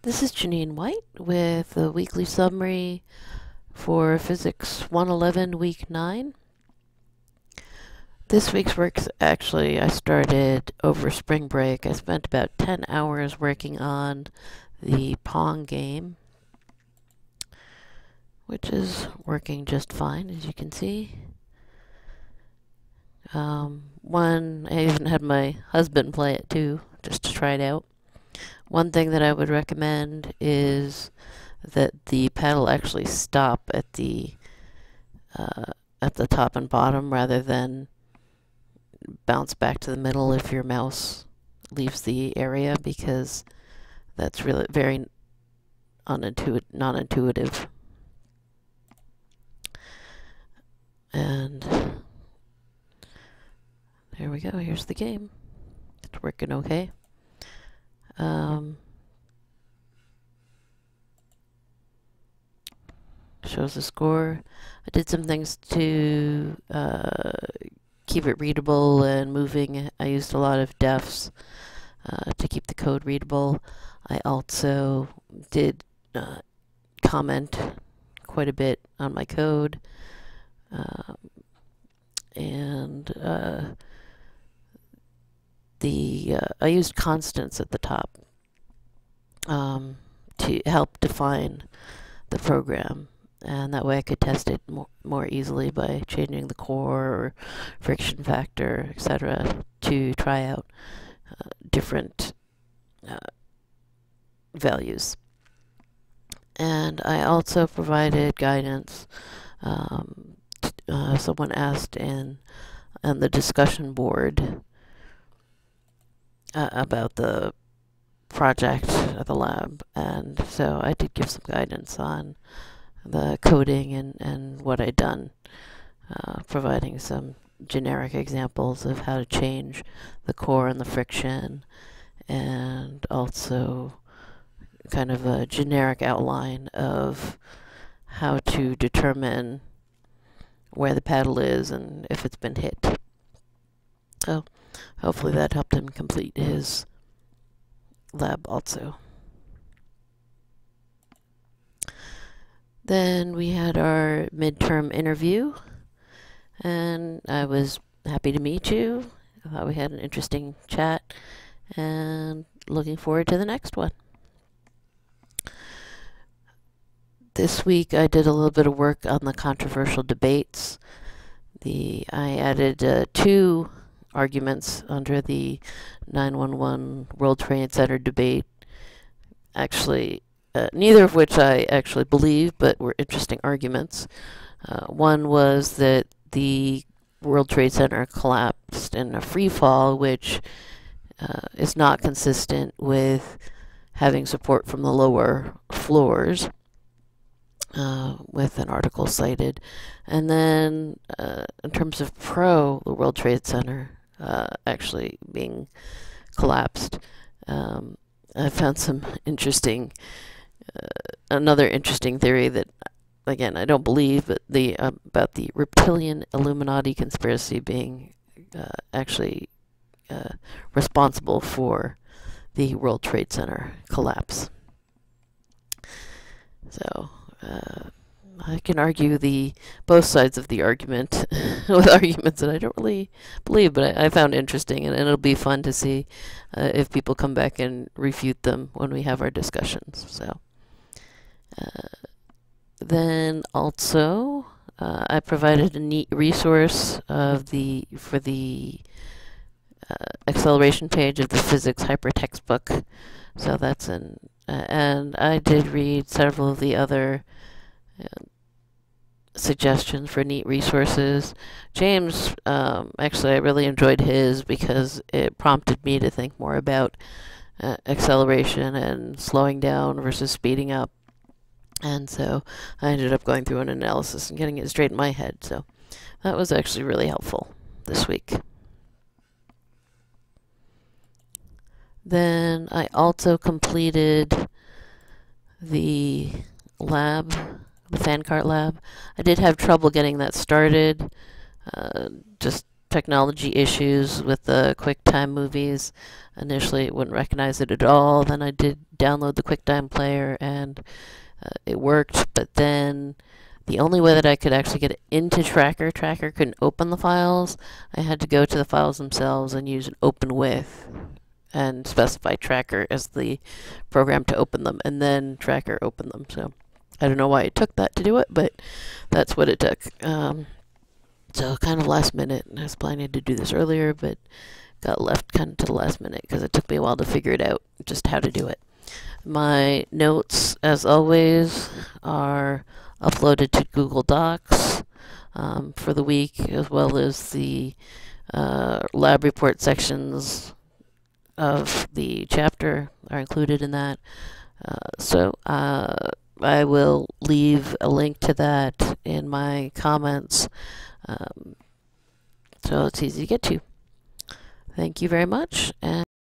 This is Janine White with the weekly summary for Physics 111 Week 9. This week's work's actually, I started over spring break. I spent about 10 hours working on the Pong game, which is working just fine, as you can see. I even had my husband play it too, just to try it out. One thing that I would recommend is that the paddle actually stop at the top and bottom rather than bounce back to the middle if your mouse leaves the area, because that's really very non-intuitive. And there we go. Here's the game. It's working okay. Shows the score. I did some things to keep it readable and moving. I used a lot of defs to keep the code readable. I also did comment quite a bit on my code, I used constants at the top to help define the program, and that way I could test it more easily by changing the core or friction factor, etc., to try out different values. And I also provided guidance. Someone asked on the discussion board about the project at the lab, and so I did give some guidance on the coding and what I'd done, providing some generic examples of how to change the core and the friction, and also kind of a generic outline of how to determine where the paddle is and if it's been hit. So hopefully that helped him complete his lab also. Then we had our midterm interview, and I was happy to meet you. I thought we had an interesting chat, and looking forward to the next one. This week I did a little bit of work on the controversial debates. I added 2 arguments under the 911 World Trade Center debate. Actually, neither of which I actually believe, but were interesting arguments. One was that the World Trade Center collapsed in a free fall, which is not consistent with having support from the lower floors, with an article cited. And then in terms of the World Trade Center actually being collapsed, I found some interesting another interesting theory that, again, I don't believe, but about the reptilian Illuminati conspiracy being actually responsible for the World Trade Center collapse. So I can argue both sides of the argument with arguments that I don't really believe, but I found interesting, and it'll be fun to see if people come back and refute them when we have our discussions. So then also I provided a neat resource for the acceleration page of the physics hypertextbook. So that's and I did read several of the other suggestions for neat resources. James, actually, I really enjoyed his because it prompted me to think more about acceleration and slowing down versus speeding up. And so I ended up going through an analysis and getting it straight in my head. So that was actually really helpful this week. Then I also completed the lab, the fan cart lab. I did have trouble getting that started, just technology issues with the QuickTime movies. Initially, it wouldn't recognize it at all. Then I did download the QuickTime player, and it worked. But then the only way that I could actually get it into Tracker couldn't open the files. I had to go to the files themselves and use an open with and specify Tracker as the program to open them, and then Tracker opened them. So I don't know why it took that to do it, but that's what it took. So kind of last minute. I was planning to do this earlier, but got left kind of to the last minute because it took me a while to figure it out, just how to do it. My notes, as always, are uploaded to Google Docs for the week, as well as the lab report sections of the chapter are included in that. So I will leave a link to that in my comments, so it's easy to get to. Thank you very much. And